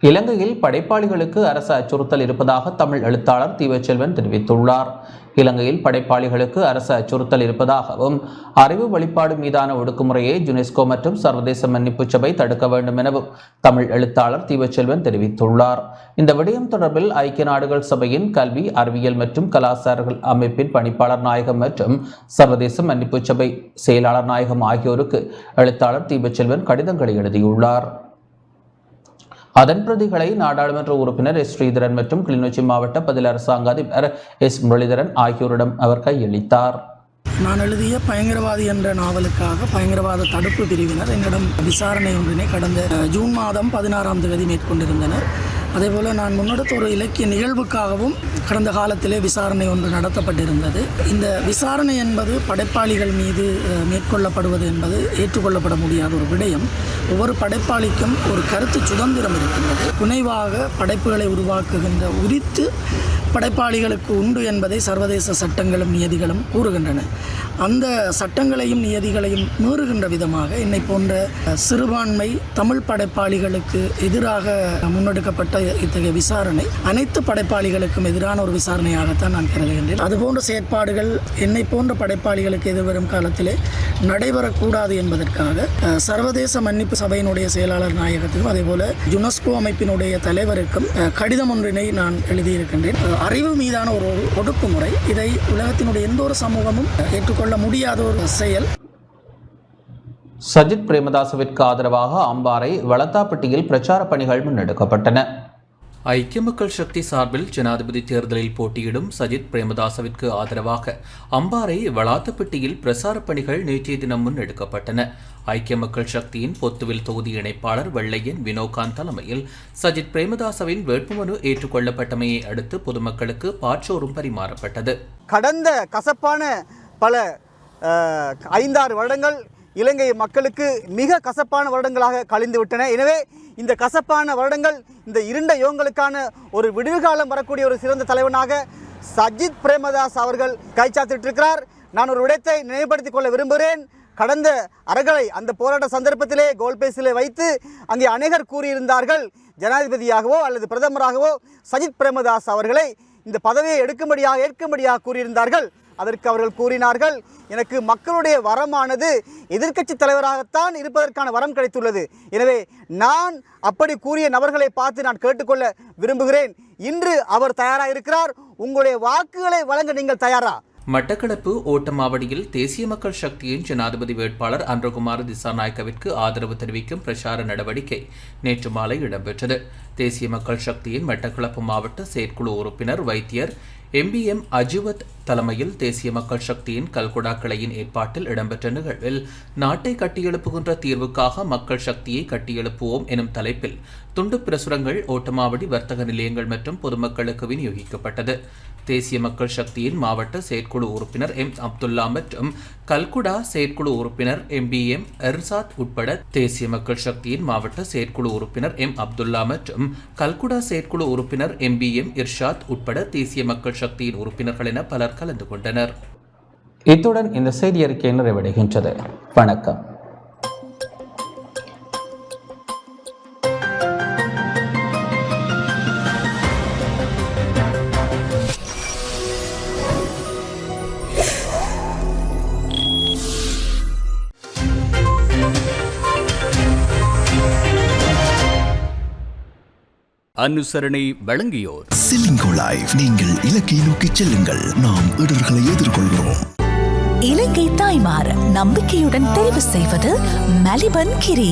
D: இலங்கையில் படைப்பாளிகளுக்கு அரசு அச்சுறுத்தல் இருப்பதாக தமிழ் எழுத்தாளர் தீவச்செல்வன் தெரிவித்துள்ளார். இலங்கையில் படைப்பாளிகளுக்கு அரசு அச்சுறுத்தல் இருப்பதாகவும் அறிவு வழிபாடு மீதான ஒடுக்குமுறையை யுனெஸ்கோ மற்றும் சர்வதேச மன்னிப்பு சபை தடுக்க வேண்டும் எனவும் தமிழ் எழுத்தாளர் தீவச்செல்வன் தெரிவித்துள்ளார். இந்த விடயம் தொடர்பில் ஐக்கிய நாடுகள் சபையின் கல்வி, அறிவியல் மற்றும் கலாச்சார அமைப்பின் பணிப்பாளர் நாயகம் மற்றும் சர்வதேச மன்னிப்பு சபை செயலாளர் நாயகம் ஆகியோருக்கு எழுத்தாளர் தீவச்செல்வன் கடிதங்களை எழுதியுள்ளார். அதன் பிரதிகளை நாடாளுமன்ற உறுப்பினர் எஸ். ஸ்ரீதரன் மற்றும் கிளிநொச்சி மாவட்ட பதில் அரசாங்க அதிபர் எஸ். முரளிதரன் ஆகியோரிடம் அவர் கையளித்தார்.
M: நான் எழுதிய பயங்கரவாதி என்ற நாவலுக்காக பயங்கரவாத தடுப்பு பிரிவினர் என்னிடம் விசாரணை ஒன்றினை கடந்த ஜூன் மாதம் 16ஆம் தேதி மேற்கொண்டிருந்தனர். அதேபோல் நான் முன்னெடுத்த ஒரு இலக்கிய நிகழ்வுக்காகவும் கடந்த காலத்திலே விசாரணை ஒன்று நடத்தப்பட்டிருந்தது. இந்த விசாரணை என்பது படைப்பாளிகள் மீது மேற்கொள்ளப்படுவது என்பது ஏற்றுக்கொள்ளப்பட முடியாத ஒரு விடயம். ஒவ்வொரு படைப்பாளிக்கும் ஒரு கருத்து சுதந்திரம் இருக்கின்றது. புனைவாக படைப்புகளை உருவாக்குகின்ற உரித்து படைப்பாளிகளுக்கு உண்டு என்பதை சர்வதேச சட்டங்களும் நியதிகளும் கூறுகின்றன. அந்த சட்டங்களையும் நியதிகளையும் மீறுகின்ற விதமாக என்னை போன்ற சிறுபான்மை தமிழ் படைப்பாளிகளுக்கு எதிராக முன்னெடுக்கப்பட்ட இத்தகைய விசாரணை அனைத்து படைப்பாளிகளுக்கும் எதிரான ஒரு விசாரணையாகத்தான் நான் கருதுகின்றேன். அதுபோன்ற செயற்பாடுகள் என்னை போன்ற படைப்பாளிகளுக்கு எதிர்வரும் காலத்திலே நடைபெறக்கூடாது என்பதற்காக சர்வதேச மன்னிப்பு சபையினுடைய செயலாளர் நாயகத்திற்கும் அதேபோல யுனெஸ்கோ அமைப்பினுடைய தலைவருக்கும் கடிதம் ஒன்றினை நான் எழுதியிருக்கின்றேன். அறிவு மீதான ஒரு ஒடுக்குமுறை, இதை உலகத்தினுடைய எந்த ஒரு சமூகமும் ஏற்றுக்கொள்ள முடியாத ஒரு செயல்.
D: சஜித் பிரேமதாசவிற்கு ஆதரவாக அம்பாறை வளத்தாப்பட்டியில் பிரச்சார பணிகள் முன்னெடுக்கப்பட்டன. ஐக்கிய மக்கள் சக்தி சார்பில் ஜனாதிபதி தேர்தலில் போட்டியிடும் சஜித் பிரேமதாசவிற்கு ஆதரவாக அம்பாறை வளாத்தப்பட்டியில் பிரசார பணிகள் நேற்றைய தினம் முன்னெடுக்கப்பட்டன. ஐக்கிய மக்கள் சக்தியின் பொத்துவில் தொகுதி இணைப்பாளர் வெள்ளையன் வினோகாந்த் தலைமையில் சஜித் பிரேமதாசவின் வேட்புமனு ஏற்றுக்கொள்ளப்பட்டமையை அடுத்து பொதுமக்களுக்கு பாற்றோரும் பரிமாறப்பட்டது.
N: கடந்த கசப்பான பல 5-6 வருடங்கள் இலங்கை மக்களுக்கு மிக கசப்பான வருடங்களாக கழிந்துவிட்டன. எனவே இந்த கசப்பான வருடங்கள், இந்த இருண்ட யோகங்களுக்கான ஒரு விடுகாலம் வரக்கூடிய ஒரு சிறந்த தலைவனாக சஜித் பிரேமதாஸ் அவர்கள் கைச்சாத்திட்டிருக்கிறார். நான் ஒரு விடயத்தை நினைவுபடுத்திக் கொள்ள விரும்புகிறேன். கடந்த அறகலை அந்த போராட்ட சந்தர்ப்பத்திலே கோல்பேசிலே வைத்து அங்கே அநேகர் கூறியிருந்தார்கள், ஜனாதிபதியாகவோ அல்லது பிரதமராகவோ சஜித் பிரேமதாஸ் அவர்களை இந்த பதவியை ஏற்கும்படியாக கூறியிருந்தார்கள். அதற்கு அவர்கள் கூறினார்கள், எனக்கு மக்களுடைய வரமானது எதிர்க்கட்சி தலைவராகத்தான் இருப்பதற்கான வரம் கிடைத்துள்ளது. எனவே நான் அப்படி கூறிய நபர்களை பார்த்து நான் கேட்டுக்கொள்ள விரும்புகிறேன். இன்று அவர் தயாராக இருக்கிறார். உங்களுடைய வாக்குகளை வழங்க நீங்கள் தயாரா?
D: மட்டக்களப்பு ஓட்டமாவடியில் தேசிய மக்கள் சக்தியின் ஜனாதிபதி வேட்பாளர் அன்றகுமார் திசாநாயக்கவிற்கு ஆதரவு தெரிவிக்கும் பிரச்சார நடவடிக்கை நேற்று மாலை இடம்பெற்றது. தேசிய மக்கள் சக்தியின் மட்டக்களப்பு மாவட்ட செயற்குழு உறுப்பினர் வைத்தியர் MBM அஜிவத் தலைமையில் தேசிய மக்கள் சக்தியின் கல்குடா கிளையின் ஏற்பாட்டில் இடம்பெற்ற நிகழ்வில் நாட்டை கட்டியெழுப்புகின்ற தீர்வுக்காக மக்கள் சக்தியை கட்டியெழுப்புவோம் எனும் தலைப்பில் துண்டு பிரசுரங்கள் ஓட்டமாவடி வர்த்தக நிலையங்கள் மற்றும் பொதுமக்களுக்கு விநியோகிக்கப்பட்டது. தேசிய மக்கள் சக்தியின் மாவட்ட செயற்குழு உறுப்பினர் M. அப்துல்லா மற்றும் கல்குடா செயற்குழு உறுப்பினர் MBM எர்சாத் உட்பட தேசிய மக்கள் சக்தியின் மாவட்ட செயற்குழு உறுப்பினர் M. அப்துல்லா மற்றும் கல்குடா செயற்குழு உறுப்பினர் MBM இர்ஷாத் உட்பட தேசிய மக்கள் சக்தியின் உறுப்பினர்கள் என பலர் கலந்து கொண்டனர். இத்துடன் இந்த செய்தி அறிக்கை நிறைவடைகின்றது. வணக்கம்.
O: அனுசரணை வழங்கியோர்
B: சிலிங்கோ லைஃப். நீங்கள் இலக்கை நோக்கி செல்லுங்கள், நாம் இடர்களை எதிர்கொள்கிறோம்.
C: இலங்கை தாய்மார் நம்பிக்கையுடன் தெரிவு செய்வது மலிபன் கிரி.